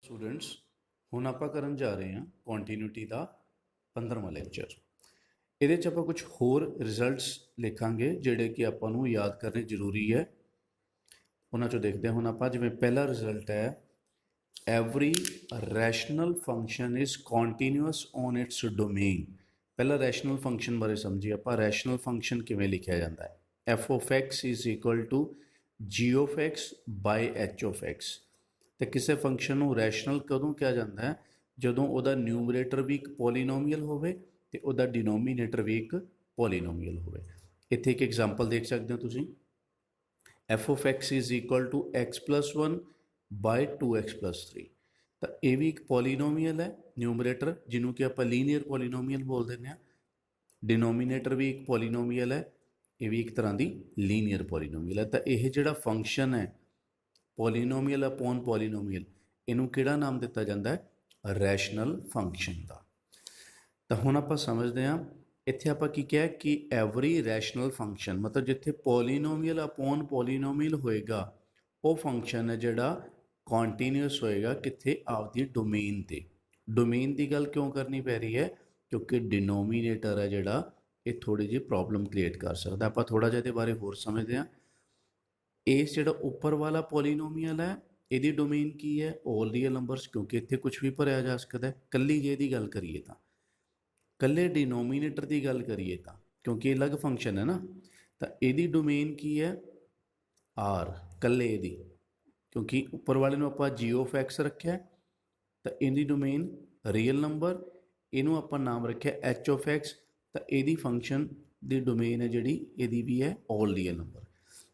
Students ਹੁਣ ਆਪਾਂ ਕਰਨ ਜਾ ਰਹੇ ਹਾਂ ਕੰਟੀਨਿਊਟੀ ਦਾ 15ਵਾਂ ਲੈਕਚਰ। ਇਹਦੇ 'ਚ ਆਪਾਂ ਕੁਝ ਹੋਰ ਰਿਜ਼ਲਟਸ ਲਿਖਾਂਗੇ ਜਿਹੜੇ ਕਿ ਆਪਾਂ ਨੂੰ ਯਾਦ ਕਰਨੇ ਜ਼ਰੂਰੀ ਹੈ। ਉਹਨਾਂ 'ਚੋਂ ਦੇਖਦੇ ਹਾਂ ਹੁਣ ਆਪਾਂ। ਜਿਵੇਂ ਪਹਿਲਾ ਰਿਜ਼ਲਟ ਹੈ, every rational function is continuous on its domain. ਪਹਿਲਾਂ ਰੈਸ਼ਨਲ ਫੰਕਸ਼ਨ ਬਾਰੇ ਸਮਝੀਏ ਆਪਾਂ। ਰੈਸ਼ਨਲ ਫੰਕਸ਼ਨ ਕਿਵੇਂ ਲਿਖਿਆ ਜਾਂਦਾ ਹੈ? F of X is equal to G of X by H of X. तो किसी फंक्शन ਨੂੰ रैशनल कदों किया जाता है? ਜਦੋਂ ਉਹਦਾ ਨਿਊਮਰੇਟਰ ਵੀ ਇੱਕ ਪੋਲੀਨੋਮੀਅਲ ਹੋਵੇ ਤੇ ਉਹਦਾ ਡਿਨੋਮੀਨੇਟਰ ਵੀ ਇੱਕ ਪੋਲੀਨੋਮੀਅਲ ਹੋਵੇ। ਇੱਥੇ ਇੱਕ ਐਗਜ਼ਾਮਪਲ ਦੇਖ ਸਕਦੇ ਹੋ ਤੁਸੀਂ, f of X is equal to x plus 1 by 2x plus 3। ਤਾਂ ਇਹ ਵੀ ਇੱਕ ਪੋਲੀਨੋਮੀਅਲ ਹੈ ਨਿਊਮਰੇਟਰ, ਜਿਹਨੂੰ ਕਿ ਆਪਾਂ ਲੀਨੀਅਰ ਪੋਲੀਨੋਮੀਅਲ ਬੋਲ ਦਿੰਦੇ ਹਾਂ। ਡਿਨੋਮੀਨੇਟਰ ਵੀ ਇੱਕ ਪੋਲੀਨੋਮੀਅਲ ਹੈ, ਇਹ ਵੀ ਇੱਕ ਤਰ੍ਹਾਂ ਦੀ ਲੀਨੀਅਰ ਪੋਲੀਨੋਮੀਅਲ ਹੈ। ਤਾਂ ਇਹ ਜਿਹੜਾ ਫੰਕਸ਼ਨ ਹੈ ਪੋਲੀਨੋਮੀਅਲ ਅਪੋਨ ਪੋਲੀਨੋਮੀਅਲ, ਇਹਨੂੰ ਕਿਹੜਾ ਨਾਮ ਦਿੱਤਾ ਜਾਂਦਾ ਹੈ? ਰੈਸ਼ਨਲ ਫੰਕਸ਼ਨ ਦਾ। ਤਾਂ ਹੁਣ ਆਪਾਂ ਸਮਝਦੇ ਹਾਂ, ਇੱਥੇ ਆਪਾਂ ਕੀ ਕਿਹਾ ਕਿ ਐਵਰੀ ਰੈਸ਼ਨਲ ਫੰਕਸ਼ਨ, ਮਤਲਬ ਜਿੱਥੇ ਪੋਲੀਨੋਮੀਅਲ ਅਪੋਨ ਪੋਲੀਨੋਮੀਅਲ ਹੋਏਗਾ ਉਹ ਫੰਕਸ਼ਨ ਹੈ ਜਿਹੜਾ ਕੰਟੀਨਿਊਸ ਹੋਏਗਾ। ਕਿੱਥੇ? ਆਪਦੀ ਡੋਮੇਨ 'ਤੇ। ਡੋਮੇਨ ਦੀ ਗੱਲ ਕਿਉਂ ਕਰਨੀ ਪੈ ਰਹੀ ਹੈ? ਕਿਉਂਕਿ ਡਿਨੋਮੀਨੇਟਰ ਹੈ ਜਿਹੜਾ ਇਹ ਥੋੜ੍ਹੀ ਜਿਹੀ ਪ੍ਰੋਬਲਮ ਕ੍ਰੀਏਟ ਕਰ ਸਕਦਾ। ਆਪਾਂ ਥੋੜ੍ਹਾ ਜਿਹਾ ਇਹਦੇ ਬਾਰੇ ਹੋਰ ਸਮਝਦੇ ਹਾਂ। ਇਸ ਜਿਹੜਾ ਉੱਪਰ ਵਾਲਾ ਪੋਲੀਨੋਮੀਅਲ ਹੈ ਇਹਦੀ ਡੋਮੇਨ ਕੀ ਹੈ? ਆਲ ਰੀਅਲ ਨੰਬਰਸ, ਕਿਉਂਕਿ ਇੱਥੇ ਕੁਝ ਵੀ ਭਰਿਆ ਜਾ ਸਕਦਾ ਹੈ। ਕੱਲੀ ਜੇ ਦੀ ਗੱਲ ਕਰੀਏ ਤਾਂ, ਕੱਲੇ ਡਿਨੋਮੀਨੇਟਰ ਦੀ ਗੱਲ ਕਰੀਏ ਤਾਂ, ਕਿਉਂਕਿ ਇਹ ਅਲੱਗ ਫੰਕਸ਼ਨ ਹੈ ਨਾ, ਤਾਂ ਇਹਦੀ ਡੋਮੇਨ ਕੀ ਹੈ? ਆਰ, ਕੱਲੇ ਇਹਦੀ, ਕਿਉਂਕਿ ਉੱਪਰ ਵਾਲੇ ਨੂੰ ਆਪਾਂ ਜੀ ਆਫ ਐਕਸ ਰੱਖਿਆ ਤਾਂ ਇਹਦੀ ਡੋਮੇਨ ਰੀਅਲ ਨੰਬਰ, ਇਹਨੂੰ ਆਪਾਂ ਨਾਮ ਰੱਖਿਆ ਐਚ ਆਫ ਐਕਸ, ਤਾਂ ਇਹਦੀ ਫੰਕਸ਼ਨ ਦੀ ਡੋਮੇਨ ਹੈ ਜਿਹੜੀ ਇਹਦੀ ਵੀ ਹੈ ਆਲ ਰੀਅਲ ਨੰਬਰ।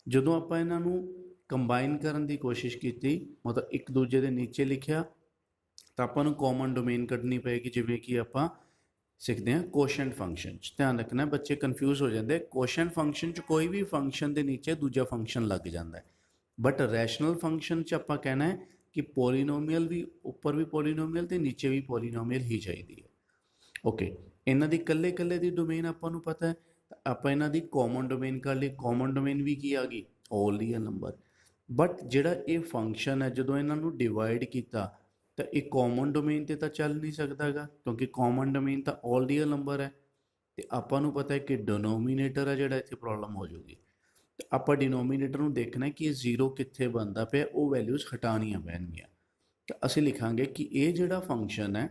ਜਦੋਂ ਆਪਾਂ ਇਹਨਾਂ ਨੂੰ ਕੰਬਾਈਨ ਕਰਨ ਦੀ ਕੋਸ਼ਿਸ਼ ਕੀਤੀ, ਮਤਲਬ ਇੱਕ ਦੂਜੇ ਦੇ ਨੀਚੇ ਲਿਖਿਆ, ਤਾਂ ਆਪਾਂ ਨੂੰ ਕਾਮਨ ਡੋਮੇਨ ਕੱਢਣੀ ਪਏਗੀ। ਜਿਵੇਂ ਕਿ ਆਪਾਂ ਸਿੱਖਦੇ ਹਾਂ ਕੋਸ਼ੈਂਟ ਫੰਕਸ਼ਨ 'ਚ। ਧਿਆਨ ਰੱਖਣਾ, ਬੱਚੇ ਕਨਫਿਊਜ਼ ਹੋ ਜਾਂਦੇ। ਕੋਸ਼ੈਂਟ ਫੰਕਸ਼ਨ 'ਚ ਕੋਈ ਵੀ ਫੰਕਸ਼ਨ ਦੇ ਨੀਚੇ ਦੂਜਾ ਫੰਕਸ਼ਨ ਲੱਗ ਜਾਂਦਾ ਹੈ, ਬਟ ਰੈਸ਼ਨਲ ਫੰਕਸ਼ਨ 'ਚ ਆਪਾਂ ਕਹਿਣਾ ਹੈ ਕਿ ਪੋਲੀਨੋਮੀਅਲ ਵੀ ਉੱਪਰ ਵੀ ਪੋਲੀਨੋਮੀਅਲ ਅਤੇ ਨੀਚੇ ਵੀ ਪੋਲੀਨੋਮੀਅਲ ਹੀ ਚਾਹੀਦੀ ਹੈ। ਓਕੇ, ਇਹਨਾਂ ਦੀ ਇਕੱਲੇ ਇਕੱਲੇ ਦੀ ਡੋਮੇਨ ਆਪਾਂ ਨੂੰ ਪਤਾ ਹੈ, ਤਾਂ ਆਪਾਂ ਇਹਨਾਂ ਦੀ ਕਾਮਨ ਡੋਮੇਨ ਕਰ ਲਈ। ਕਾਮਨ ਡੋਮੇਨ ਵੀ ਕੀ ਆ ਗਈ? ਆਲ ਰੀਅਲ ਨੰਬਰ। ਬਟ ਜਿਹੜਾ ਇਹ ਫੰਕਸ਼ਨ ਹੈ, ਜਦੋਂ ਇਹਨਾਂ ਨੂੰ ਡਿਵਾਈਡ ਕੀਤਾ ਤਾਂ ਇਹ ਕਾਮਨ ਡੋਮੇਨ 'ਤੇ ਤਾਂ ਚੱਲ ਨਹੀਂ ਸਕਦਾ ਗਾ, ਕਿਉਂਕਿ ਕਾਮਨ ਡੋਮੇਨ ਤਾਂ ਆਲ ਰੀਅਲ ਨੰਬਰ ਹੈ। ਅਤੇ ਆਪਾਂ ਨੂੰ ਪਤਾ ਹੈ ਕਿ ਡਿਨੋਮੀਨੇਟਰ ਹੈ ਜਿਹੜਾ ਇੱਥੇ ਪ੍ਰੋਬਲਮ ਹੋ ਜਾਊਗੀ। ਤਾਂ ਆਪਾਂ ਡਿਨੋਮੀਨੇਟਰ ਨੂੰ ਦੇਖਣਾ ਕਿ ਇਹ ਜ਼ੀਰੋ ਕਿੱਥੇ ਬਣਦਾ ਪਿਆ, ਉਹ ਵੈਲਿਊਜ਼ ਹਟਾਉਣੀਆਂ ਪੈਣਗੀਆਂ। ਤਾਂ ਅਸੀਂ ਲਿਖਾਂਗੇ ਕਿ ਇਹ ਜਿਹੜਾ ਫੰਕਸ਼ਨ ਹੈ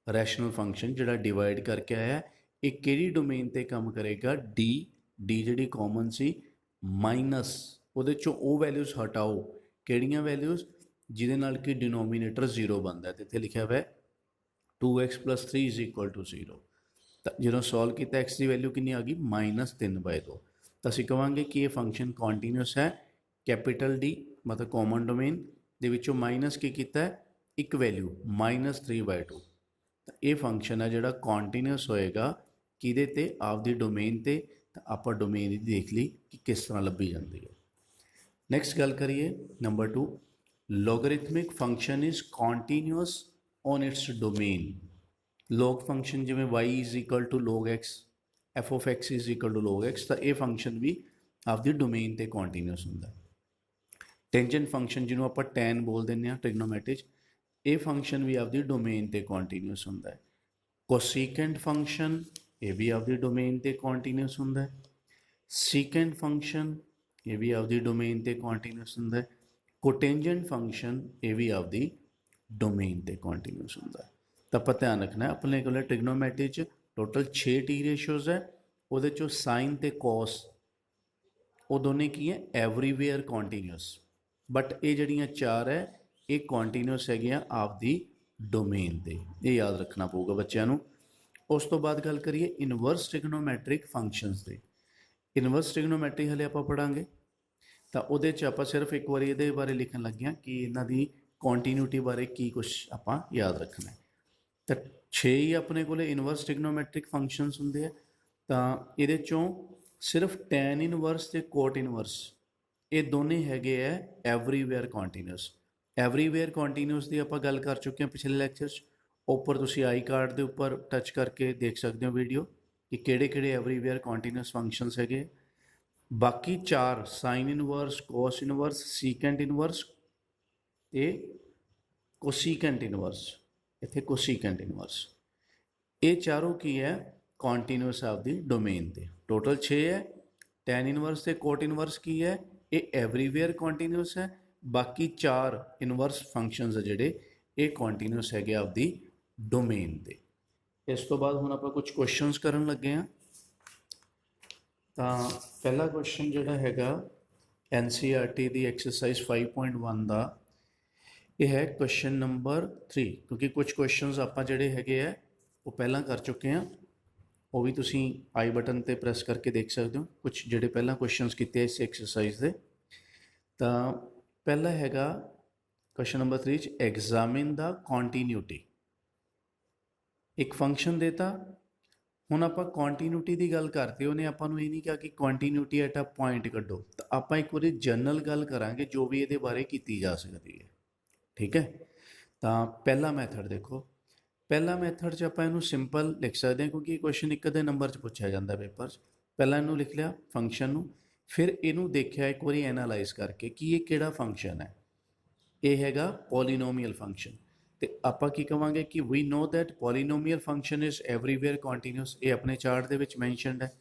ਰੈਸ਼ਨਲ ਫੰਕਸ਼ਨ ਜਿਹੜਾ ਡਿਵਾਈਡ ਕਰਕੇ ਆਇਆ, ਇਹ ਕਿਹੜੀ ਡੋਮੇਨ 'ਤੇ ਕੰਮ ਕਰੇਗਾ? ਡੀ ਜਿਹੜੀ ਕਾਮਨ ਸੀ ਮਾਈਨਸ ਉਹਦੇ 'ਚੋਂ ਉਹ ਵੈਲਿਊਜ਼ ਹਟਾਓ। ਕਿਹੜੀਆਂ ਵੈਲਿਊਜ਼? ਜਿਹਦੇ ਨਾਲ ਕਿ ਡਿਨੋਮੀਨੇਟਰ ਜ਼ੀਰੋ ਬਣਦਾ। ਅਤੇ ਇੱਥੇ ਲਿਖਿਆ ਹੋਇਆ 2x plus 3 is equal to 0। ਤਾਂ ਜਦੋਂ ਸੋਲਵ ਕੀਤਾ ਐਕਸ ਦੀ ਵੈਲਿਊ ਕਿੰਨੀ ਆ ਗਈ? -3/2। ਤਾਂ ਅਸੀਂ ਕਹਾਂਗੇ ਕਿ ਇਹ ਫੰਕਸ਼ਨ ਕੰਟੀਨਿਊਸ ਹੈ। ਕੈਪੀਟਲ ਡੀ ਮਤਲਬ ਕਾਮਨ ਡੋਮੇਨ ਦੇ ਵਿੱਚੋਂ ਮਾਈਨਸ ਕੀ ਕੀਤਾ? ਇੱਕ ਵੈਲਿਊ -3/2। ਤਾਂ ਇਹ ਫੰਕਸ਼ਨ ਹੈ ਜਿਹੜਾ ਕੰਟੀਨਿਊਸ ਹੋਏਗਾ ਕਿਹਦੇ 'ਤੇ? ਆਪਦੀ ਡੋਮੇਨ 'ਤੇ। ਤਾਂ ਆਪਾਂ ਡੋਮੇਨ ਦੀ ਦੇਖ ਲਈ ਕਿ ਕਿਸ ਤਰ੍ਹਾਂ ਲੱਭੀ ਜਾਂਦੀ ਹੈ। ਨੈਕਸਟ ਗੱਲ ਕਰੀਏ number 2, logarithmic function is continuous on its domain. Log function ਜਿਵੇਂ y is equal to log x, F of X is equal to log x, ਤਾਂ ਇਹ ਫੰਕਸ਼ਨ ਵੀ ਆਪਦੀ ਡੋਮੇਨ 'ਤੇ ਕੰਟੀਨਿਊਸ ਹੁੰਦਾ। ਟੈਂਜੈਂਟ ਫੰਕਸ਼ਨ ਜਿਹਨੂੰ ਆਪਾਂ ਟੈਨ ਬੋਲ ਦਿੰਦੇ ਹਾਂ ਟ੍ਰਿਗਨੋਮੈਟਰੀ 'ਚ, ਇਹ ਫੰਕਸ਼ਨ ਵੀ ਆਪਦੀ ਡੋਮੇਨ 'ਤੇ ਕੰਟੀਨਿਊਸ ਹੁੰਦਾ ਹੈ। ਕੋਸੀਕੈਂਟ ਫੰਕਸ਼ਨ ਇਹ ਵੀ ਆਪਦੀ ਡੋਮੇਨ 'ਤੇ ਕੰਟੀਨਿਊਸ ਹੁੰਦਾ ਹੈ। ਸੀਕੈਂਟ ਫੰਕਸ਼ਨ ਇਹ ਵੀ ਆਪਦੀ ਡੋਮੇਨ 'ਤੇ ਕੰਟੀਨਿਊਸ ਹੁੰਦਾ ਹੈ। ਕੋਟੈਂਜੈਂਟ ਫੰਕਸ਼ਨ ਇਹ ਵੀ ਆਪਦੀ ਡੋਮੇਨ 'ਤੇ ਕੰਟੀਨਿਊਸ ਹੁੰਦਾ ਹੈ। ਤਾਂ ਆਪਾਂ ਧਿਆਨ ਰੱਖਣਾ, ਆਪਣੇ ਕੋਲ ਟ੍ਰਿਗਨੋਮੈਟਰੀ 'ਚ ਟੋਟਲ 6 ਟੀ ਰੇਸ਼ੋਜ਼ ਹੈ, ਉਹਦੇ 'ਚੋਂ ਸਾਈਨ ਅਤੇ ਕੋਸ ਉਹ ਦੋਨੇ ਕੀ ਹੈ? Everywhere continuous. ਬਟ ਇਹ ਜਿਹੜੀਆਂ 4 ਹੈ ਇਹ ਕੰਟੀਨਿਊਸ ਹੈਗੀਆਂ ਆਪਦੀ ਡੋਮੇਨ 'ਤੇ। ਇਹ ਯਾਦ ਰੱਖਣਾ ਪਊਗਾ ਬੱਚਿਆਂ ਨੂੰ। ਉਸ ਤੋਂ ਬਾਅਦ ਗੱਲ ਕਰੀਏ ਇਨਵਰਸ ਟ੍ਰਿਗਨੋਮੈਟਰਿਕ ਫੰਕਸ਼ਨਸ 'ਤੇ। ਇਨਵਰਸ ਟ੍ਰਿਗਨੋਮੈਟਰੀ ਹਲੇ ਆਪਾਂ ਪੜ੍ਹਾਂਗੇ, ਤਾਂ ਉਹਦੇ 'ਚ ਆਪਾਂ ਸਿਰਫ ਇੱਕ ਵਾਰੀ ਇਹਦੇ ਬਾਰੇ ਲਿਖਣ ਲੱਗੇ ਹਾਂ ਕਿ ਇਹਨਾਂ ਦੀ ਕੰਟੀਨਿਊਟੀ ਬਾਰੇ ਕੀ ਕੁਛ ਆਪਾਂ ਯਾਦ ਰੱਖਣਾ ਹੈ। ਤਾਂ 6 ਹੀ ਆਪਣੇ ਕੋਲ ਇਨਵਰਸ ਟ੍ਰਿਗਨੋਮੈਟਰਿਕ ਫੰਕਸ਼ਨਸ ਹੁੰਦੇ ਆ। ਤਾਂ ਇਹਦੇ 'ਚੋਂ ਸਿਰਫ ਟੈਨ ਇਨਵਰਸ ਅਤੇ ਕੋਟ ਇਨਵਰਸ ਇਹ ਦੋਨੇ ਹੈਗੇ ਹੈ ਐਵਰੀਵੇਅਰ ਕੰਟੀਨਿਊਸ। ਐਵਰੀਵੇਅਰ ਕੰਟੀਨਿਊਸ ਦੀ ਆਪਾਂ ਗੱਲ ਕਰ ਚੁੱਕੇ ਹਾਂ ਪਿਛਲੇ ਲੈਕਚਰ 'ਚ। ਉੱਪਰ ਤੁਸੀਂ ਆਈ ਕਾਰਡ ਦੇ ਉੱਪਰ ਟੱਚ ਕਰਕੇ ਦੇਖ ਸਕਦੇ ਹੋ ਵੀਡੀਓ ਕਿ ਕਿਹੜੇ ਕਿਹੜੇ ਐਵਰੀਵੇਅਰ ਕੰਟੀਨਿਊਸ ਫੰਕਸ਼ਨਸ ਹੈਗੇ। ਬਾਕੀ 4 sign inverse, ਕੋਸ inverse, secant inverse ਅਤੇ ਕੋਸੀਕੈਂਟ ਇਨਵਰਸ, ਇੱਥੇ ਕੋਸੀਕੈਂਟ ਇਨਵਰਸ, ਇਹ ਚਾਰੋਂ ਕੀ ਹੈ ਕੰਟੀਨਿਊਸ ਆਪਦੀ ਡੋਮੇਨ ਤੇ। ਟੋਟਲ 6 ਹੈ। ਟੈਨ ਇਨਵਰਸ ਤੇ ਕੋਟ ਇਨਵਰਸ ਕੀ ਹੈ, ਇਹ ਐਵਰੀਵੇਅਰ ਕੰਟੀਨਿਊਸ ਹੈ। ਬਾਕੀ 4 ਇਨਵਰਸ ਫੰਕਸ਼ਨਸ ਜਿਹੜੇ ਇਹ ਕੰਟੀਨਿਊਸ ਹੈਗੇ ਆਪਦੀ ਡੋਮੇਨ ਤੇ। ਇਸ ਤੋਂ ਬਾਅਦ ਹੁਣ ਆਪਾਂ ਕੁਝ ਕੁਐਸਚਨਸ ਕਰਨ ਲੱਗੇ ਹਾਂ। ਤਾਂ ਪਹਿਲਾ ਕੁਐਸਚਨ ਜਿਹੜਾ ਹੈਗਾ NCERT ਦੀ ਐਕਸਰਸਾਈਜ਼ 5.1 ਦਾ, ਇਹ ਹੈ ਕੁਐਸਚਨ ਨੰਬਰ 3, ਕਿਉਂਕਿ ਕੁਝ ਕੁਐਸਚਨਸ ਆਪਾਂ ਜਿਹੜੇ ਹੈਗੇ ਆ ਉਹ ਪਹਿਲਾਂ ਕਰ ਚੁੱਕੇ ਹਾਂ। ਉਹ ਵੀ ਤੁਸੀਂ ਆਈ ਬਟਨ ਤੇ ਪ੍ਰੈਸ ਕਰਕੇ ਦੇਖ ਸਕਦੇ ਹੋ ਕੁਝ ਜਿਹੜੇ ਪਹਿਲਾਂ ਕੁਐਸਚਨਸ ਕੀਤੇ ਇਸ ਐਕਸਰਸਾਈਜ਼ ਦੇ। ਤਾਂ ਪਹਿਲਾ ਹੈਗਾ ਕੁਐਸਚਨ ਨੰਬਰ 3 'ਚ ਐਗਜ਼ਾਮਿਨ ਦਾ ਕੰਟੀਨਿਊਟੀ। ਇੱਕ ਫੰਕਸ਼ਨ ਦੇਤਾ, ਹੁਣ ਆਪਾਂ ਕੰਟੀਨਿਊਟੀ ਦੀ ਗੱਲ ਕਰਦੇ, ਉਹਨੇ ਆਪਾਂ ਨੂੰ ਇਹ ਨਹੀਂ ਕਿਹਾ ਕਿ ਕੰਟੀਨਿਊਟੀ ਐਟ ਅ ਪੁਆਇੰਟ ਕੱਢੋ। ਤਾਂ ਆਪਾਂ ਇੱਕ ਵਾਰੀ ਜਨਰਲ ਗੱਲ ਕਰਾਂਗੇ ਜੋ ਵੀ ਇਹਦੇ ਬਾਰੇ ਕੀਤੀ ਜਾ ਸਕਦੀ ਹੈ, ਠੀਕ ਹੈ। ਤਾਂ ਪਹਿਲਾ ਮੈਥਡ ਦੇਖੋ, ਪਹਿਲਾ ਮੈਥਡ 'ਚ ਆਪਾਂ ਇਹਨੂੰ ਸਿੰਪਲ ਲਿਖ ਸਕਦੇ ਹਾਂ ਕਿਉਂਕਿ ਇਹ ਕੁਐਸਚਨ ਇੱਕ ਅੱਧੇ ਨੰਬਰ 'ਚ ਪੁੱਛਿਆ ਜਾਂਦਾ ਪੇਪਰ 'ਚ। ਪਹਿਲਾਂ ਇਹਨੂੰ ਲਿਖ ਲਿਆ ਫੰਕਸ਼ਨ ਨੂੰ, ਫਿਰ ਇਹਨੂੰ ਦੇਖਿਆ ਇੱਕ ਵਾਰੀ ਐਨਾਲਾਈਜ਼ ਕਰਕੇ ਕਿ ਇਹ ਕਿਹੜਾ ਫੰਕਸ਼ਨ ਹੈ। ਇਹ ਹੈਗਾ ਪੋਲੀਨੋਮੀਅਲ ਫੰਕਸ਼ਨ, ਤੇ ਆਪਾਂ ਕੀ ਕਵਾਂਗੇ ਕਿ we know that polynomial function is everywhere continuous. ਇਹ ਆਪਣੇ ਚਾਰਟ ਦੇ ਵਿੱਚ ਮੈਂਸ਼ਨਡ ਹੈ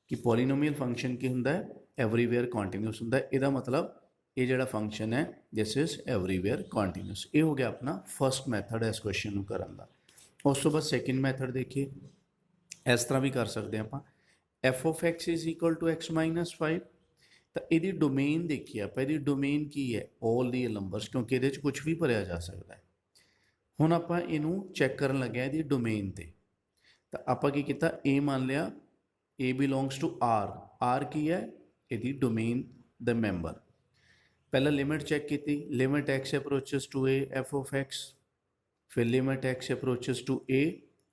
ਕਿ ਪੋਲੀਨੋਮੀਅਲ ਫੰਕਸ਼ਨ ਕੀ ਹੁੰਦਾ ਹੈ, ਐਵਰੀਵੇਅਰ ਕੰਟੀਨਿਊਸ ਹੁੰਦਾ ਹੈ। ਇਹਦਾ ਮਤਲਬ ਇਹ ਜਿਹੜਾ ਫੰਕਸ਼ਨ ਹੈ ਦਿਸ ਇਜ਼ ਐਵਰੀਵੇਅਰ ਕੰਟੀਨਿਊਸ। ਇਹ ਹੋ ਗਿਆ ਆਪਣਾ ਫਸਟ ਮੈਥਡ ਇਸ ਕੁਐਸਚਨ ਨੂੰ ਕਰਨ ਦਾ। ਉਸ ਤੋਂ ਬਾਅਦ ਸੈਕਿੰਡ ਮੈਥਡ ਦੇਖੀਏ, ਇਸ ਤਰ੍ਹਾਂ ਵੀ ਕਰ ਸਕਦੇ ਹਾਂ ਆਪਾਂ, f of x is equal to x minus 5। ਤਾਂ ਇਹਦੀ ਡੋਮੇਨ ਦੇਖੀਏ ਆਪਾਂ, ਇਹਦੀ ਡੋਮੇਨ ਕੀ ਹੈ, ਆਲ ਰੀਅਲ ਨੰਬਰਸ, ਕਿਉਂਕਿ ਇਹਦੇ 'ਚ ਕੁਝ ਵੀ ਭਰਿਆ ਜਾ ਸਕਦਾ ਹੈ। ਹੁਣ ਆਪਾਂ ਇਹਨੂੰ ਚੈੱਕ ਕਰਨ ਲੱਗਿਆ ਇਹਦੀ ਡੋਮੇਨ ਤੇ। ਤਾਂ ਆਪਾਂ ਕੀ ਕੀਤਾ, a ਮੰਨ ਲਿਆ, a ਬਿਲੋਂਗਸ ਟੂ r ਕੀ ਹੈ, ਇਹਦੀ ਡੋਮੇਨ ਦਾ ਮੈਂਬਰ। ਪਹਿਲਾਂ ਲਿਮਿਟ ਚੈੱਕ ਕੀਤੀ, limit x approaches to a f of x, ਫਿਰ limit x approaches to a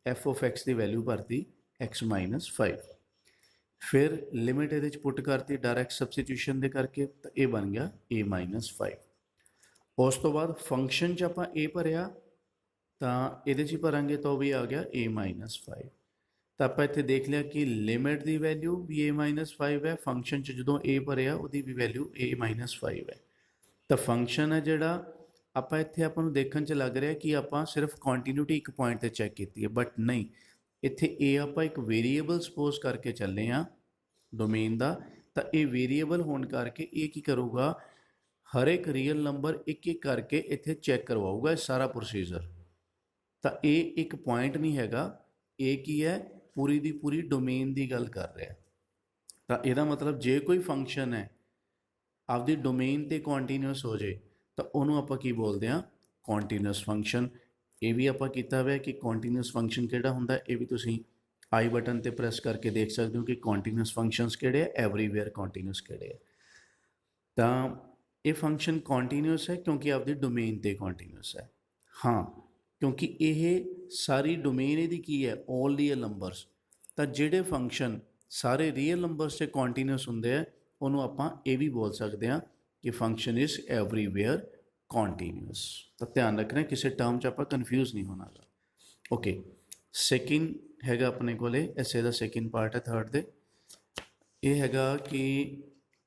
f of x ਦੀ ਵੈਲਿਊ ਭਰਤੀ x minus 5, ਫਿਰ ਲਿਮਿਟ ਇਹਦੇ 'ਚ ਪੁੱਟ ਕਰਤੀ ਡਾਇਰੈਕਟ ਸਬਸਟੀਟਿਊਸ਼ਨ ਦੇ ਕਰਕੇ, ਤਾਂ ਇਹ ਬਣ ਗਿਆ a minus 5। ਉਸ ਤੋਂ ਬਾਅਦ ਫੰਕਸ਼ਨ 'ਚ ਆਪਾਂ a ਭਰਿਆ, ਤਾਂ ਇਹਦੇ 'ਚ ਹੀ ਭਰਾਂਗੇ ਤਾਂ ਉਹ ਵੀ ਆ ਗਿਆ a minus 5। ਤਾਂ ਆਪਾਂ ਇੱਥੇ ਦੇਖ ਲਿਆ ਕਿ limit the value we a minus 5 ਹੈ, ਫੰਕਸ਼ਨ 'ਚ ਜਦੋਂ a ਭਰਿਆ ਉਹਦੀ ਵੀ ਵੈਲਿਊ a minus 5 ਹੈ। ਤਾਂ ਫੰਕਸ਼ਨ ਹੈ ਜਿਹੜਾ ਆਪਾਂ ਇੱਥੇ ਆਪਾਂ ਨੂੰ ਦੇਖਣ 'ਚ ਲੱਗ ਰਿਹਾ ਕਿ ਆਪਾਂ ਸਿਰਫ ਕੰਟੀਨਿਊਟੀ ਇੱਕ ਪੁਆਇੰਟ 'ਤੇ ਚੈੱਕ ਕੀਤੀ ਹੈ, ਬਟ ਨਹੀਂ, ਇੱਥੇ ਇਹ ਆਪਾਂ ਇੱਕ ਵੇਰੀਏਬਲ ਸਪੋਜ਼ ਕਰਕੇ ਚੱਲੇ ਹਾਂ ਡੋਮੇਨ ਦਾ। ਤਾਂ ਇਹ ਵੇਰੀਏਬਲ ਹੋਣ ਕਰਕੇ ਇਹ ਕੀ ਕਰੂਗਾ, ਹਰ ਇੱਕ ਰੀਅਲ ਨੰਬਰ ਇੱਕ ਇੱਕ ਕਰਕੇ ਇੱਥੇ ਚੈੱਕ ਕਰਵਾਊਗਾ, ਇਹ ਸਾਰਾ ਪ੍ਰੋਸੀਜਰ। ਤਾਂ ਇਹ ਇੱਕ ਪੁਆਇੰਟ ਨਹੀਂ ਹੈਗਾ, ਇਹ ਕੀ ਹੈ, ਪੂਰੀ ਦੀ ਪੂਰੀ ਡੋਮੇਨ ਦੀ ਗੱਲ ਕਰ ਰਿਹਾ। ਤਾਂ ਇਹਦਾ ਮਤਲਬ ਜੇ ਕੋਈ ਫੰਕਸ਼ਨ ਹੈ ਆਪਦੀ ਡੋਮੇਨ ਤੇ ਕੰਟੀਨਿਊਸ ਹੋ ਜੇ ਤਾਂ ਉਹਨੂੰ ਆਪਾਂ ਕੀ ਬੋਲਦੇ ਹਾਂ, ਕੰਟੀਨਿਊਸ ਫੰਕਸ਼ਨ। ਇਹ ਵੀ ਆਪਾਂ ਕੀਤਾ ਹੋਇਆ ਕਿ ਕੰਟੀਨਿਊਸ ਫੰਕਸ਼ਨ ਕਿਹੜਾ ਹੁੰਦਾ, ਇਹ ਵੀ ਤੁਸੀਂ ਆਈ ਬਟਨ ਤੇ ਪ੍ਰੈਸ ਕਰਕੇ ਦੇਖ ਸਕਦੇ ਹੋ ਕਿ ਕੰਟੀਨਿਊਸ ਫੰਕਸ਼ਨਸ ਕਿਹੜੇ ਆ, ਐਵਰੀਵੇਅਰ ਕੰਟੀਨਿਊਸ ਕਿਹੜੇ ਆ। ਤਾਂ ਇਹ ਫੰਕਸ਼ਨ ਕੰਟੀਨਿਊਸ ਹੈ ਕਿਉਂਕਿ ਆਪਦੀ ਡੋਮੇਨ ਤੇ ਕੰਟੀਨਿਊਸ ਹੈ। ਹਾਂ, ਕਿਉਂਕਿ ਇਹ ਸਾਰੀ ਡੋਮੇਨ ਇਹਦੀ ਕੀ ਹੈ, ਆਲ ਰੀਅਲ ਨੰਬਰਸ। ਤਾਂ ਜਿਹੜੇ ਫੰਕਸ਼ਨ ਸਾਰੇ ਰੀਅਲ ਨੰਬਰਸ 'ਤੇ ਕੰਟੀਨਿਊਸ ਹੁੰਦੇ ਆ ਉਹਨੂੰ ਆਪਾਂ ਇਹ ਵੀ ਬੋਲ ਸਕਦੇ ਹਾਂ ਕਿ ਫੰਕਸ਼ਨ ਇਜ਼ ਐਵਰੀਵੇਅਰ ਕੰਟੀਨਿਊਸ। ਤਾਂ ਧਿਆਨ ਰੱਖਣਾ ਕਿਸੇ ਟਰਮ 'ਚ ਆਪਾਂ ਕਨਫਿਊਜ਼ ਨਹੀਂ ਹੋਣਾ ਗਾ। ਓਕੇ, ਸੈਕਿੰਡ ਹੈਗਾ ਆਪਣੇ ਕੋਲੇ, ਐਸੇ ਦਾ ਸੈਕਿੰਡ ਪਾਰਟ ਹੈ ਥਰਡ ਦੇ। ਇਹ ਹੈਗਾ ਕਿ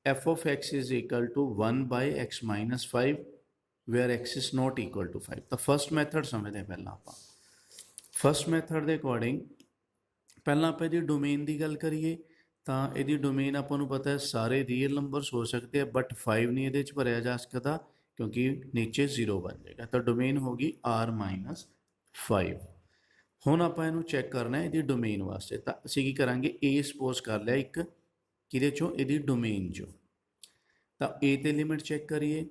f of x is equal to 1 by x minus 5 where x is not equal to 5। ਤਾਂ ਫਸਟ ਮੈਥਡ ਸਮਝਦੇ ਹਾਂ ਪਹਿਲਾਂ ਆਪਾਂ। ਫਸਟ ਮੈਥਡ ਦੇ ਅਕੋਰਡਿੰਗ ਪਹਿਲਾਂ ਆਪਾਂ ਇਹਦੀ ਡੋਮੇਨ ਦੀ ਗੱਲ ਕਰੀਏ ਤਾਂ ਇਹਦੀ ਡੋਮੇਨ ਆਪਾਂ ਨੂੰ ਪਤਾ ਹੈ ਸਾਰੇ ਰੀਅਲ ਨੰਬਰਸ ਹੋ ਸਕਦੇ ਆ, ਬਟ 5 ਨਹੀਂ ਇਹਦੇ 'ਚ ਭਰਿਆ ਜਾ ਸਕਦਾ ਕਿਉਂਕਿ ਨੀਚੇ 0 ਬਣ ਜਾਏਗਾ। ਤਾਂ ਡੋਮੇਨ ਹੋ ਗਈ r minus 5। ਹੁਣ ਆਪਾਂ ਇਹਨੂੰ ਚੈੱਕ ਕਰਨਾ ਹੈ ਇਹਦੀ ਡੋਮੇਨ ਵਾਸਤੇ। ਤਾਂ ਅਸੀਂ ਕੀ ਕਰਾਂਗੇ, a ਸਪੋਜ਼ ਕਰ ਲਿਆ ਇੱਕ ਕਿਹਦੇ 'ਚੋਂ, ਇਹਦੀ ਡੋਮੇਨ 'ਚੋਂ। ਤਾਂ a ਤੇ ਲਿਮਿਟ ਚੈੱਕ ਕਰੀਏ,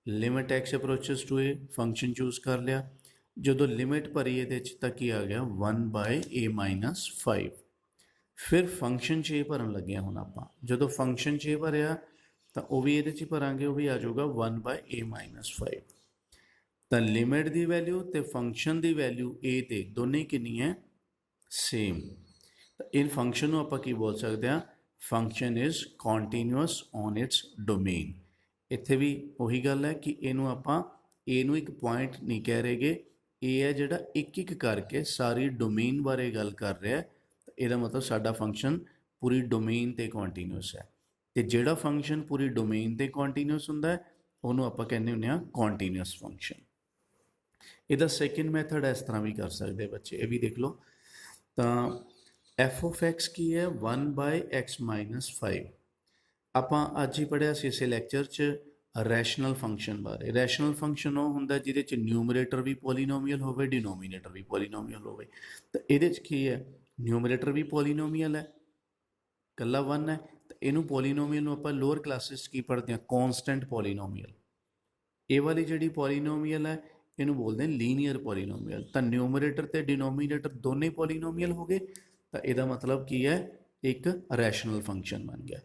limit x approaches to a, function choose ਕਰ ਲਿਆ। ਜਦੋਂ ਲਿਮਿਟ ਭਰੀ ਇਹਦੇ 'ਚ ਤਾਂ ਕੀ ਆ ਗਿਆ, 1 by a minus 5। ਫਿਰ ਫੰਕਸ਼ਨ 'ਚ a ਭਰਨ ਲੱਗਿਆ ਹੁਣ ਆਪਾਂ। ਜਦੋਂ ਫੰਕਸ਼ਨ 'ਚ a ਭਰਿਆ ਤਾਂ ਉਹ ਵੀ ਇਹਦੇ 'ਚ ਭਰਾਂਗੇ, ਉਹ ਵੀ ਆ ਜਾਊਗਾ 1 by a minus 5। ਤਾਂ ਲਿਮਿਟ ਦੀ ਵੈਲਿਊ ਤੇ ਫੰਕਸ਼ਨ ਦੀ ਵੈਲਿਊ a ਤੇ ਦੋਨੇ ਕਿੰਨੀ ਹੈ, ਸੇਮ। ਤਾਂ ਇਹ ਫੰਕਸ਼ਨ ਨੂੰ ਆਪਾਂ ਕੀ ਬੋਲ ਸਕਦੇ ਹਾਂ, function is continuous on its domain. ਇੱਥੇ ਵੀ ਉਹੀ ਗੱਲ ਹੈ ਕਿ ਇਹਨੂੰ ਆਪਾਂ a ਨੂੰ ਇੱਕ ਪੁਆਇੰਟ ਨਹੀਂ ਕਹਿ ਰਹੇਗੇ, ਇਹ ਹੈ ਜਿਹੜਾ ਇੱਕ ਇੱਕ ਕਰਕੇ ਸਾਰੀ ਡੋਮੇਨ ਬਾਰੇ ਗੱਲ ਕਰ ਰਿਹਾ। ਇਹਦਾ ਮਤਲਬ ਸਾਡਾ ਫੰਕਸ਼ਨ ਪੂਰੀ ਡੋਮੇਨ ਤੇ ਕੰਟੀਨਿਊਸ ਹੈ। ਤੇ ਜਿਹੜਾ ਫੰਕਸ਼ਨ ਪੂਰੀ ਡੋਮੇਨ ਤੇ ਕੰਟੀਨਿਊਸ ਹੁੰਦਾ ਹੈ ਉਹਨੂੰ ਆਪਾਂ ਕਹਿੰਦੇ ਹੁੰਦੇ ਹਾਂ ਕੰਟੀਨਿਊਸ ਫੰਕਸ਼ਨ। ਇਹਦਾ ਸੈਕਿੰਡ ਮੈਥਡ ਇਸ ਤਰ੍ਹਾਂ ਵੀ ਕਰ ਸਕਦੇ ਬੱਚੇ, ਇਹ ਵੀ ਦੇਖ ਲਓ। ਤਾਂ ਐਫ ਆਫ ਐਕਸ ਕੀ ਹੈ 1/x-5। ਆਪਾਂ ਅੱਜ ਹੀ ਪੜ੍ਹਿਆ ਸੀ ਇਸੇ ਲੈਕਚਰ 'ਚ ਰੈਸ਼ਨਲ ਫੰਕਸ਼ਨ ਬਾਰੇ। ਰੈਸ਼ਨਲ ਫੰਕਸ਼ਨ ਉਹ ਹੁੰਦਾ ਜਿਹਦੇ 'ਚ ਨਿਊਮਰੇਟਰ ਵੀ ਪੋਲੀਨੋਮੀਅਲ ਹੋਵੇ, ਡਿਨੋਮੀਨੇਟਰ ਵੀ ਪੋਲੀਨੋਮੀਅਲ ਹੋਵੇ। ਤਾਂ ਇਹਦੇ 'ਚ ਕੀ ਹੈ, ਨਿਊਮਰੇਟਰ ਵੀ ਪੋਲੀਨੋਮੀਅਲ ਹੈ, ਇਕੱਲਾ 1 ਹੈ। ਤਾਂ ਇਹਨੂੰ ਪੋਲੀਨੋਮੀਅਲ ਨੂੰ ਆਪਾਂ ਲੋਅਰ ਕਲਾਸਿਸ 'ਚ ਕੀ ਪੜ੍ਹਦੇ ਹਾਂ, ਕੌਨਸਟੈਂਟ ਪੋਲੀਨੋਮੀਅਲ। ਇਹ ਵਾਲੀ ਜਿਹੜੀ ਪੋਲੀਨੋਮੀਅਲ ਹੈ ਇਹਨੂੰ ਬੋਲਦੇ ਨੇ ਲੀਨੀਅਰ ਪੋਲੀਨੋਮੀਅਲ। ਤਾਂ ਨਿਊਮਰੇਟਰ ਤੇ ਡਿਨੋਮੀਨੇਟਰ ਦੋਨੇ ਪੋਲੀਨੋਮੀਅਲ ਹੋ ਗਏ, ਤਾਂ ਇਹਦਾ ਮਤਲਬ ਕੀ ਹੈ, ਇੱਕ ਰੈਸ਼ਨਲ ਫੰਕਸ਼ਨ ਬਣ ਗਿਆ।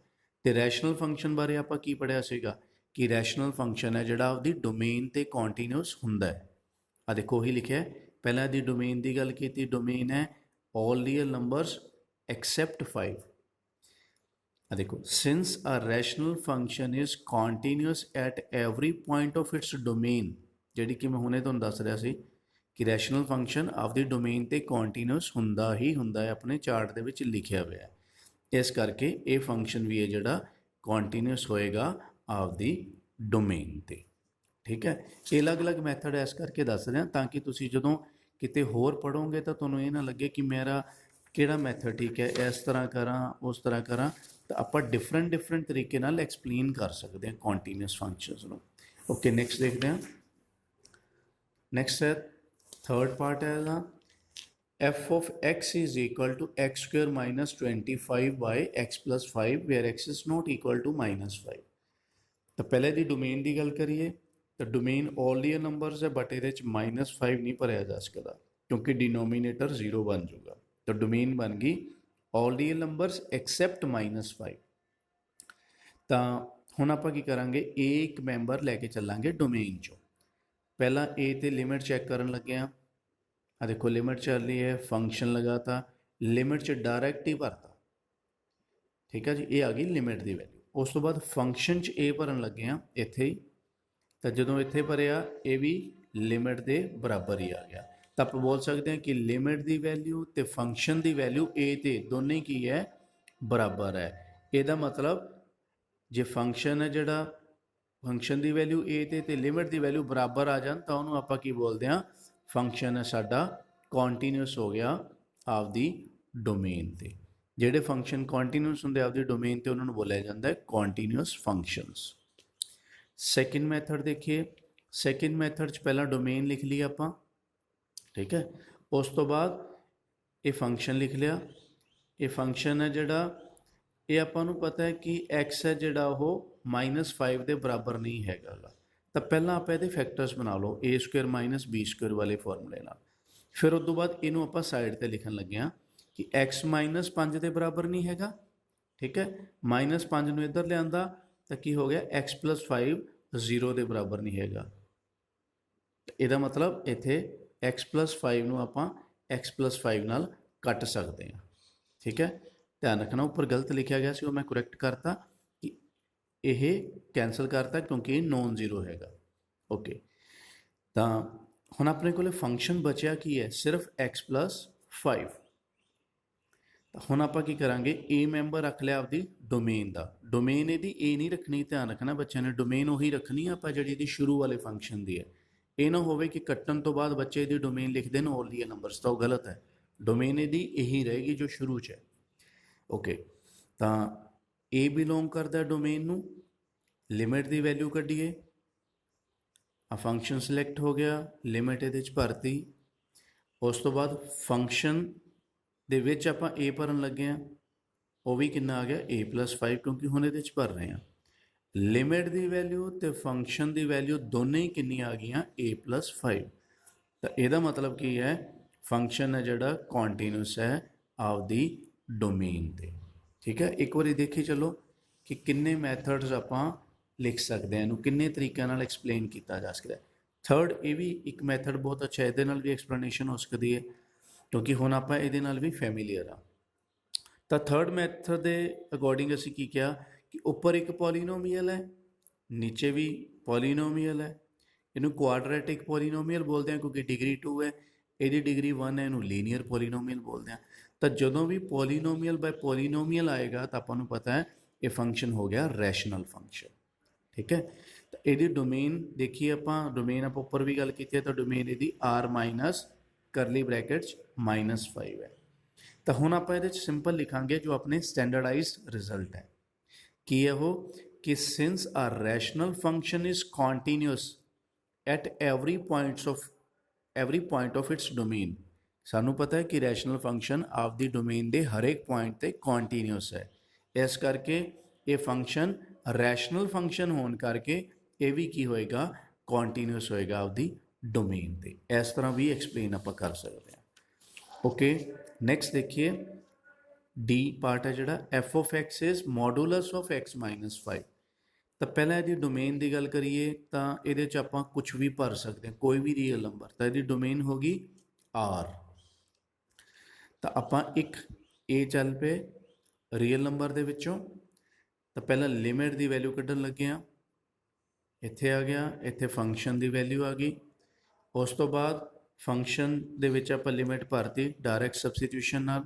ਤੇ ਰੈਸ਼ਨਲ ਫੰਕਸ਼ਨ ਬਾਰੇ ਆਪਾਂ ਕੀ ਪੜ੍ਹਿਆ ਸੀਗਾ ਕਿ ਰੈਸ਼ਨਲ ਫੰਕਸ਼ਨ ਹੈ ਜਿਹੜਾ ਉਹਦੀ ਡੋਮੇਨ ਤੇ ਕੰਟੀਨਿਊਸ ਹੁੰਦਾ ਹੈ। ਆ ਦੇਖੋ ਉਹੀ ਲਿਖਿਆ, ਪਹਿਲਾਂ ਦੀ ਡੋਮੇਨ ਦੀ ਗੱਲ ਕੀਤੀ, ਡੋਮੇਨ ਹੈ all real numbers except 5। ਆ ਦੇਖੋ, since a rational function is continuous at every point of its domain, ਜਿਹੜੀ ਕਿ ਮੈਂ ਹੁਣੇ ਤੁਹਾਨੂੰ ਦੱਸ ਰਿਹਾ ਸੀ ਕਿ ਰੈਸ਼ਨਲ ਫੰਕਸ਼ਨ ਆਪਦੀ ਡੋਮੇਨ ਤੇ ਕੰਟੀਨਿਊਸ ਹੁੰਦਾ ਹੀ ਹੁੰਦਾ ਹੈ, ਆਪਣੇ ਚਾਰਟ ਦੇ ਵਿੱਚ ਲਿਖਿਆ ਹੋਇਆ ਹੈ। ਇਸ ਕਰਕੇ ਇਹ ਫੰਕਸ਼ਨ ਵੀ ਹੈ ਜਿਹੜਾ ਕੰਟੀਨਿਊਸ ਹੋਏਗਾ ਆਪਦੀ ਡੋਮੇਨ ਤੇ। ਠੀਕ ਹੈ, ਇਹ ਅਲੱਗ-ਅਲੱਗ ਮੈਥਡ ਇਸ ਕਰਕੇ ਦੱਸ ਰਿਹਾ ਤਾਂ ਕਿ ਤੁਸੀਂ ਜਦੋਂ ਕਿਤੇ ਹੋਰ ਪੜ੍ਹੋਗੇ ਤਾਂ ਤੁਹਾਨੂੰ ਇਹ ਨਾ ਲੱਗੇ ਕਿ ਮੇਰਾ ਕਿਹੜਾ ਮੈਥਡ ਠੀਕ ਹੈ, ਇਸ ਤਰ੍ਹਾਂ ਕਰਾਂ ਉਸ ਤਰ੍ਹਾਂ ਕਰਾਂ। ਤਾਂ ਆਪਾਂ ਡਿਫਰੈਂਟ ਤਰੀਕੇ ਨਾਲ ਐਕਸਪਲੇਨ ਕਰ ਸਕਦੇ ਹਾਂ ਕੰਟੀਨਿਊਸ ਫੰਕਸ਼ਨਸ ਨੂੰ। ਓਕੇ, ਨੈਕਸਟ ਦੇਖਦੇ ਹਾਂ। ਨੈਕਸਟ ਹੈ ਥਰਡ ਪਾਰਟ ਹੈ ਇਹਦਾ, f of x is equal to x square minus 25 by x plus 5 where x is not equal to -5। ਤਾਂ ਪਹਿਲੇ ਦੀ ਡੋਮੇਨ ਦੀ ਗੱਲ ਕਰੀਏ ਤਾਂ ਡੋਮੇਨ ਆਲ ਰੀਅਲ ਨੰਬਰਸ ਹੈ, ਬਟ ਇਹਦੇ 'ਚ -5 ਨਹੀਂ ਭਰਿਆ ਜਾ ਸਕਦਾ ਕਿਉਂਕਿ ਡਿਨੋਮੀਨੇਟਰ 0 ਬਣ ਜਾਊਗਾ। ਤਾਂ ਡੋਮੇਨ ਬਣ ਗਈ ਆਲ ਰੀਅਲ ਨੰਬਰਸ ਐਕਸੈਪਟ -5। ਤਾਂ ਹੁਣ ਆਪਾਂ ਕੀ ਕਰਾਂਗੇ, ਇੱਕ ਮੈਂਬਰ ਲੈ ਕੇ ਚੱਲਾਂਗੇ ਡੋਮੇਨ 'ਚੋਂ। ਪਹਿਲਾਂ a ਤੇ ਲਿਮਿਟ ਚੈੱਕ ਕਰਨ ਲੱਗੇ ਹਾਂ। ਆ ਦੇਖੋ ਲਿਮਿਟ ਚੱਲ ਰਹੀ ਹੈ, ਫੰਕਸ਼ਨ ਲਗਾਤਾ, ਲਿਮਿਟ 'ਚ ਡਾਇਰੈਕਟ ਹੀ ਭਰਤਾ। ਠੀਕ ਹੈ ਜੀ, ਇਹ ਆ ਗਈ ਲਿਮਿਟ ਦੀ ਵੈਲਿਊ। ਉਸ ਤੋਂ ਬਾਅਦ ਫੰਕਸ਼ਨ 'ਚ a ਭਰਨ ਲੱਗੇ ਹਾਂ ਇੱਥੇ ਹੀ। ਤਾਂ ਜਦੋਂ ਇੱਥੇ ਭਰਿਆ ਇਹ ਵੀ ਲਿਮਿਟ ਦੇ ਬਰਾਬਰ ਹੀ ਆ ਗਿਆ। ਤਾਂ ਆਪਾਂ ਬੋਲ ਸਕਦੇ ਹਾਂ ਕਿ ਲਿਮਿਟ ਦੀ ਵੈਲਿਊ ਤੇ ਫੰਕਸ਼ਨ ਦੀ ਵੈਲਿਊ a ਤੇ ਦੋਨੇ ਕੀ ਹੈ, ਬਰਾਬਰ ਹੈ। ਇਹਦਾ ਮਤਲਬ ਜੇ ਫੰਕਸ਼ਨ ਹੈ ਜਿਹੜਾ, ਫੰਕਸ਼ਨ ਦੀ ਵੈਲਿਊ a ਤੇ ਲਿਮਿਟ ਦੀ ਵੈਲਿਊ ਬਰਾਬਰ ਆ ਜਾਣ ਤਾਂ ਉਹਨੂੰ ਆਪਾਂ ਕੀ ਬੋਲਦੇ ਹਾਂ, ਫੰਕਸ਼ਨ ਹੈ ਸਾਡਾ ਕੰਟੀਨਿਊਸ ਹੋ ਗਿਆ ਆਪਦੀ ਡੋਮੇਨ ਤੇ। ਜਿਹੜੇ ਫੰਕਸ਼ਨ ਕੰਟੀਨਿਊਸ ਹੁੰਦੇ ਆਪਦੀ ਡੋਮੇਨ ਤੇ ਉਹਨਾਂ ਨੂੰ ਬੋਲਿਆ ਜਾਂਦਾ ਹੈ ਕੰਟੀਨਿਊਸ ਫੰਕਸ਼ਨਸ। ਸੈਕਿੰਡ ਮੈਥਡ ਦੇਖੀਏ। ਸੈਕਿੰਡ ਮੈਥਡ 'ਚ ਪਹਿਲਾਂ ਡੋਮੇਨ ਲਿਖ ਲਈ ਆਪਾਂ, ਠੀਕ ਹੈ। ਉਸ ਤੋਂ ਬਾਅਦ ਇਹ ਫੰਕਸ਼ਨ ਲਿਖ ਲਿਆ। ਇਹ ਫੰਕਸ਼ਨ ਹੈ ਜਿਹੜਾ, ਇਹ ਆਪਾਂ ਨੂੰ ਪਤਾ ਹੈ ਕਿ x ਹੈ ਜਿਹੜਾ ਉਹ -5 ਦੇ ਬਰਾਬਰ ਨਹੀਂ ਹੈਗਾ ਗਾ। ਤਾਂ ਪਹਿਲਾਂ ਆਪਾਂ ਇਹਦੇ ਫੈਕਟਰਸ ਬਣਾ ਲਓ a² - b² ਵਾਲੇ ਫਾਰਮੂਲੇ ਨਾਲ। ਫਿਰ ਉਸ ਤੋਂ ਬਾਅਦ ਇਹਨੂੰ ਆਪਾਂ ਸਾਈਡ 'ਤੇ ਲਿਖਣ ਲੱਗੇ ਹਾਂ ਕਿ x -5 ਦੇ ਬਰਾਬਰ ਨਹੀਂ ਹੈਗਾ। ਠੀਕ ਹੈ, -5 ਨੂੰ ਇੱਧਰ ਲਿਆਂਦਾ ਤਾਂ ਕੀ ਹੋ ਗਿਆ, x + 5 0 ਦੇ ਬਰਾਬਰ ਨਹੀਂ ਹੈਗਾ। ਇਹਦਾ ਮਤਲਬ ਇੱਥੇ x + 5 ਨੂੰ ਆਪਾਂ x + 5 ਨਾਲ ਕੱਟ ਸਕਦੇ ਹਾਂ। ਠੀਕ ਹੈ, ਧਿਆਨ ਰੱਖਣਾ ਉੱਪਰ ਗਲਤ ਲਿਖਿਆ ਗਿਆ ਸੀ, ਉਹ ਮੈਂ ਕਰੈਕਟ ਕਰਤਾ ਕਿ ਇਹ ਕੈਂਸਲ ਕਰਤਾ ਕਿਉਂਕਿ ਇਹ ਨੋਨ ਜ਼ੀਰੋ ਹੈਗਾ। ਓਕੇ, ਤਾਂ ਹੁਣ ਆਪਣੇ ਕੋਲ ਫੰਕਸ਼ਨ ਬਚਿਆ ਕੀ ਹੈ, ਸਿਰਫ x + 5। ਹੁਣ ਆਪਾਂ ਕੀ ਕਰਾਂਗੇ, a ਮੈਂਬਰ ਰੱਖ ਲਿਆ ਆਪਦੀ ਡੋਮੇਨ ਦਾ। ਡੋਮੇਨ ਇਹਦੀ a ਨਹੀਂ ਰੱਖਣੀ, ਧਿਆਨ ਰੱਖਣਾ ਬੱਚਿਆਂ ਨੇ, ਡੋਮੇਨ ਉਹੀ ਰੱਖਣੀ ਆਪਾਂ ਜਿਹੜੀ ਇਹਦੀ ਸ਼ੁਰੂ ਵਾਲੇ ਫੰਕਸ਼ਨ ਦੀ ਹੈ। ਇਹ ਨਾ ਹੋਵੇ ਕਿ ਕੱਟਣ ਤੋਂ ਬਾਅਦ ਬੱਚੇ ਇਹਦੀ ਡੋਮੇਨ ਲਿਖਦੇ ਨੇ ਆਲ ਰੀਅਲ ਨੰਬਰਸ, ਤਾਂ ਉਹ ਗਲਤ ਹੈ। ਡੋਮੇਨ ਇਹਦੀ ਇਹੀ ਰਹੇਗੀ ਜੋ ਸ਼ੁਰੂ 'ਚ ਹੈ। ਓਕੇ, ਤਾਂ a ਬਿਲੋਂਗ ਕਰਦਾ ਡੋਮੇਨ ਨੂੰ। ਲਿਮਿਟ ਦੀ ਵੈਲਿਊ ਕੱਢੀਏ, ਆ ਫੰਕਸ਼ਨ ਸਿਲੈਕਟ ਹੋ ਗਿਆ, ਲਿਮਿਟ ਇਹਦੇ 'ਚ ਭਰਤੀ। ਉਸ ਤੋਂ ਬਾਅਦ ਫੰਕਸ਼ਨ ਦੇ ਵਿੱਚ ਆਪਾਂ a ਭਰਨ ਲੱਗੇ ਹਾਂ, ਉਹ ਵੀ ਕਿੰਨਾ ਆ ਗਿਆ, a + 5, ਕਿਉਂਕਿ ਹੁਣ ਇਹਦੇ 'ਚ ਭਰ ਰਹੇ ਹਾਂ। ਲਿਮਿਟ ਦੀ ਵੈਲਿਊ ਤੇ ਫੰਕਸ਼ਨ ਦੀ ਵੈਲਿਊ ਦੋਨੇ ਹੀ ਕਿੰਨੀਆਂ ਆ ਗਈਆਂ, a + 5। ਤਾਂ ਇਹਦਾ ਮਤਲਬ ਕੀ ਹੈ, ਫੰਕਸ਼ਨ ਹੈ ਜਿਹੜਾ ਕੰਟੀਨਿਊਸ ਹੈ ਆਪਦੀ ਡੋਮੇਨ ਤੇ। ਠੀਕ ਹੈ, ਇੱਕ ਵਾਰੀ ਦੇਖੀ ਚਲੋ ਕਿ ਕਿੰਨੇ ਮੈਥਡਸ ਆਪਾਂ ਲਿਖ ਸਕਦੇ ਹਾਂ, ਇਹਨੂੰ ਕਿੰਨੇ ਤਰੀਕਿਆਂ ਨਾਲ ਐਕਸਪਲੇਨ ਕੀਤਾ ਜਾ ਸਕਦਾ। ਥਰਡ, ਇਹ ਵੀ ਇੱਕ ਮੈਥਡ ਬਹੁਤ ਅੱਛਾ, ਇਹਦੇ ਨਾਲ ਵੀ ਐਕਸਪਲੇਨੇਸ਼ਨ ਹੋ ਸਕਦੀ ਹੈ ਕਿਉਂਕਿ ਹੁਣ ਆਪਾਂ ਇਹਦੇ ਨਾਲ ਵੀ ਫੈਮੀਲੀਅਰ ਆ। ਤਾਂ ਥਰਡ ਮੈਥਡ ਦੇ ਅਕੋਰਡਿੰਗ ਅਸੀਂ ਕੀ ਕਿਹਾ ਕਿ ਉੱਪਰ ਇੱਕ ਪੋਲੀਨੋਮੀਅਲ ਹੈ, ਨੀਚੇ ਵੀ ਪੋਲੀਨੋਮੀਅਲ ਹੈ। ਇਹਨੂੰ ਕੁਆਡਰੈਟਿਕ ਪੋਲੀਨੋਮੀਅਲ ਬੋਲਦੇ ਹਾਂ ਕਿਉਂਕਿ ਡਿਗਰੀ 2 ਹੈ, ਇਹਦੀ ਡਿਗਰੀ 1 ਹੈ, ਇਹਨੂੰ ਲੀਨੀਅਰ ਪੋਲੀਨੋਮੀਅਲ ਬੋਲਦੇ ਹਾਂ। ਤਾਂ ਜਦੋਂ ਵੀ ਪੋਲੀਨੋਮੀਅਲ ਬਾਈ ਪੋਲੀਨੋਮੀਅਲ ਆਏਗਾ ਤਾਂ ਆਪਾਂ ਨੂੰ ਪਤਾ ਹੈ ਇਹ ਫੰਕਸ਼ਨ ਹੋ ਗਿਆ ਰੈਸ਼ਨਲ ਫੰਕਸ਼ਨ। ਠੀਕ ਹੈ, ਇਹਦੀ ਡੋਮੇਨ ਦੇਖੀਏ ਆਪਾਂ, ਡੋਮੇਨ ਆਪਾਂ ਉੱਪਰ ਵੀ ਗੱਲ ਕੀਤੀ ਹੈ, ਤਾਂ ਡੋਮੇਨ ਇਹਦੀ r ਮਾਈਨਸ ਕਰਲੀ ਬ੍ਰੈਕਟਸ -5 ਹੈ। ਤਾਂ ਹੁਣ ਆਪਾਂ ਇਹਦੇ 'ਚ ਸਿੰਪਲ ਲਿਖਾਂਗੇ ਜੋ ਆਪਣੇ ਸਟੈਂਡਰਡਾਈਜ਼ਡ ਰਿਜ਼ਲਟ ਹੈ। ਕੀ ਹੈ ਉਹ ਕਿ ਸਿੰਸ ਆ rational function is continuous at every point of its domain. ਸਾਨੂੰ ਪਤਾ ਹੈ ਕਿ ਰੈਸ਼ਨਲ ਫੰਕਸ਼ਨ ਆਪਦੀ ਡੋਮੇਨ ਦੇ ਹਰੇਕ ਪੁਆਇੰਟ ਤੇ ਕੰਟੀਨਿਊਸ ਹੈ। ਇਸ ਕਰਕੇ ਇਹ ਫੰਕਸ਼ਨ ਰੈਸ਼ਨਲ ਫੰਕਸ਼ਨ ਹੋਣ ਕਰਕੇ ਇਹ ਵੀ ਕੀ ਹੋਏਗਾ, ਕੰਟੀਨਿਊਸ ਹੋਏਗਾ ਆਪਦੀ ਡੋਮੇਨ ਤੇ। ਇਸ ਤਰ੍ਹਾਂ ਵੀ ਐਕਸਪਲੇਨ ਆਪਾਂ ਕਰ ਸਕਦੇ ਹਾਂ। ਓਕੇ, ਨੈਕਸਟ ਦੇਖੀਏ ਡੀ ਪਾਰਟ ਹੈ ਜਿਹੜਾ F of X is modulus of X -5। ਤਾਂ ਪਹਿਲਾਂ ਇਹਦੀ ਡੋਮੇਨ ਦੀ ਗੱਲ ਕਰੀਏ ਤਾਂ ਇਹਦੇ 'ਚ ਆਪਾਂ ਕੁਝ ਵੀ ਭਰ ਸਕਦੇ ਹਾਂ, ਕੋਈ ਵੀ ਰੀਅਲ ਨੰਬਰ। ਤਾਂ ਇਹਦੀ ਡੋਮੇਨ ਹੋ ਗਈ ਆਰ। ਤਾਂ ਆਪਾਂ ਇੱਕ ਏ ਚੱਲ ਪਏ ਰੀਅਲ ਨੰਬਰ ਦੇ ਵਿੱਚੋਂ। ਤਾਂ ਪਹਿਲਾਂ ਲਿਮਿਟ ਦੀ ਵੈਲਿਊ ਕੱਢਣ ਲੱਗੇ ਹਾਂ, ਇੱਥੇ ਆ ਗਿਆ, ਇੱਥੇ ਫੰਕਸ਼ਨ ਦੀ ਵੈਲਿਊ ਆ ਗਈ। ਉਸ ਤੋਂ ਬਾਅਦ ਫੰਕਸ਼ਨ ਦੇ ਵਿੱਚ ਆਪਾਂ ਲਿਮਿਟ ਭਰਤੀ ਡਾਇਰੈਕਟ ਸਬਸਟੀਟਿਊਸ਼ਨ ਨਾਲ,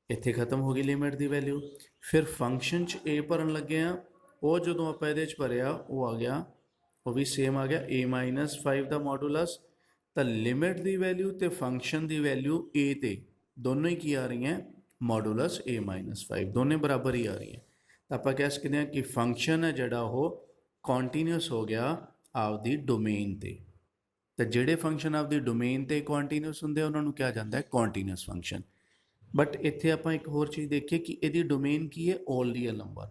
ਇੱਥੇ ਖਤਮ ਹੋ ਗਈ ਲਿਮਿਟ ਦੀ ਵੈਲਿਊ। ਫਿਰ ਫੰਕਸ਼ਨ 'ਚ ਏ ਭਰਨ ਲੱਗੇ ਹਾਂ, ਉਹ ਜਦੋਂ ਆਪਾਂ ਇਹਦੇ 'ਚ ਭਰਿਆ ਉਹ ਆ ਗਿਆ, ਉਹ ਵੀ ਸੇਮ ਆ ਗਿਆ a -5 ਦਾ ਮੋਡੂਲਸ। ਤਾਂ ਲਿਮਿਟ ਦੀ ਵੈਲਿਊ ਤੇ ਫੰਕਸ਼ਨ ਦੀ ਵੈਲਿਊ a ਤੇ ਦੋਨੋਂ ਹੀ ਕੀ ਆ ਰਹੀਆਂ, ਮੋਡੂਲਸ a -5, ਦੋਨੇ ਬਰਾਬਰ ਹੀ ਆ ਰਹੀਆਂ। ਤਾਂ ਆਪਾਂ ਕਹਿ ਸਕਦੇ ਹਾਂ ਕਿ ਫੰਕਸ਼ਨ ਹੈ ਜਿਹੜਾ ਉਹ ਕੰਟੀਨਿਊਸ ਹੋ ਗਿਆ ਆਪਦੀ ਡੋਮੇਨ ਤੇ। ਤਾਂ ਜਿਹੜੇ ਫੰਕਸ਼ਨ ਆਪਦੀ ਡੋਮੇਨ ਤੇ ਕੰਟੀਨਿਊਸ ਹੁੰਦੇ ਉਹਨਾਂ ਨੂੰ ਕਿਹਾ ਜਾਂਦਾ ਹੈ ਕੰਟੀਨਿਊਸ ਫੰਕਸ਼ਨ। ਬਟ ਇੱਥੇ ਆਪਾਂ ਇੱਕ ਹੋਰ ਚੀਜ਼ ਦੇਖੀਏ ਕਿ ਇਹਦੀ ਡੋਮੇਨ ਕੀ ਹੈ, 올 ਰੀਅਲ ਨੰਬਰ।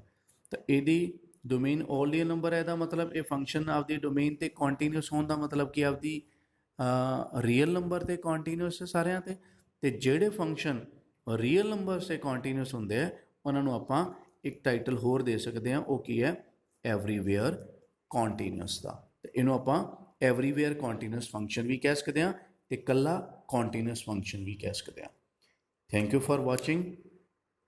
ਤਾਂ ਇਹਦੀ ਡੋਮੇਨ 올 ਰੀਅਲ ਨੰਬਰ ਹੈ, ਇਹਦਾ ਮਤਲਬ ਇਹ ਫੰਕਸ਼ਨ ਆਪਦੀ ਡੋਮੇਨ ਤੇ ਕੰਟੀਨਿਊਸ ਹੋਣ ਦਾ ਮਤਲਬ ਕਿ ਆਪਦੀ ਰੀਅਲ ਨੰਬਰ ਤੇ ਕੰਟੀਨਿਊਸ ਹੈ ਸਾਰਿਆਂ ਤੇ। ਤੇ ਜਿਹੜੇ ਫੰਕਸ਼ਨ ਰੀਅਲ ਨੰਬਰ ਤੇ ਕੰਟੀਨਿਊਸ ਹੁੰਦੇ ਆ ਉਹਨਾਂ ਨੂੰ ਆਪਾਂ ਇੱਕ ਟਾਈਟਲ ਹੋਰ ਦੇ ਸਕਦੇ ਹਾਂ, ਉਹ ਕੀ ਹੈ, ਐਵਰੀਵੇਅਰ ਕੰਟੀਨਿਊਸ ਦਾ। ਤੇ ਇਹਨੂੰ ਆਪਾਂ ਐਵਰੀਵੇਅਰ ਕੰਟੀਨਿਊਸ ਫੰਕਸ਼ਨ ਵੀ ਕਹਿ ਸਕਦੇ ਹਾਂ ਤੇ ਇਕੱਲਾ ਕੰਟੀਨਿਊਸ ਫੰਕਸ਼ਨ ਵੀ ਕਹਿ ਸਕਦੇ ਹਾਂ। Thank you for watching.